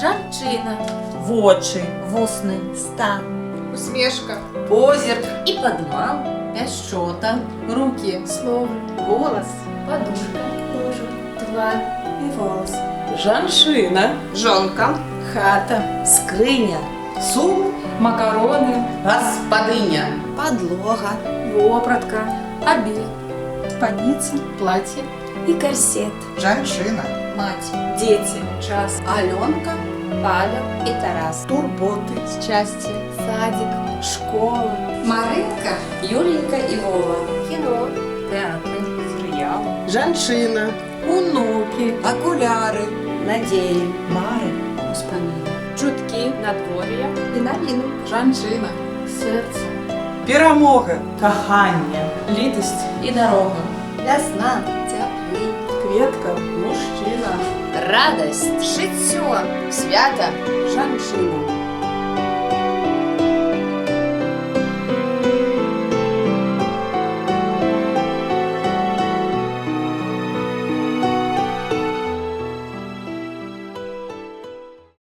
Жанчына. Вочы. Вусны. Стан. Усмешка. Позірк. І падман. Пяшчота. Руки. Слово. Голос. Подушка. Кожа. Твар. І волос. Жанчына. Жонка. Хата. Скриня. Суп. Макароны. Гаспадыня. Подлога. Вопратка. Обед. Спадница. Платье. І корсет. Жанчына. Мать. Дети. Час. Аленка. Павел. І Тарас. Турботи. Счастье. Садик. Школа. Маринка. Юленька і Вова. Кино. Театр. Сериал. Жанчына. Унуки. Окуляри. Надії. Мари. Успомины. Чутки. Надворье. І Наліну. Жанчына. Сердце. Перамога. Кахання. Литость. И дорога. Весна. Теплий. Кветка. Мужчина. Радость. Життя. Свято. Жанчина.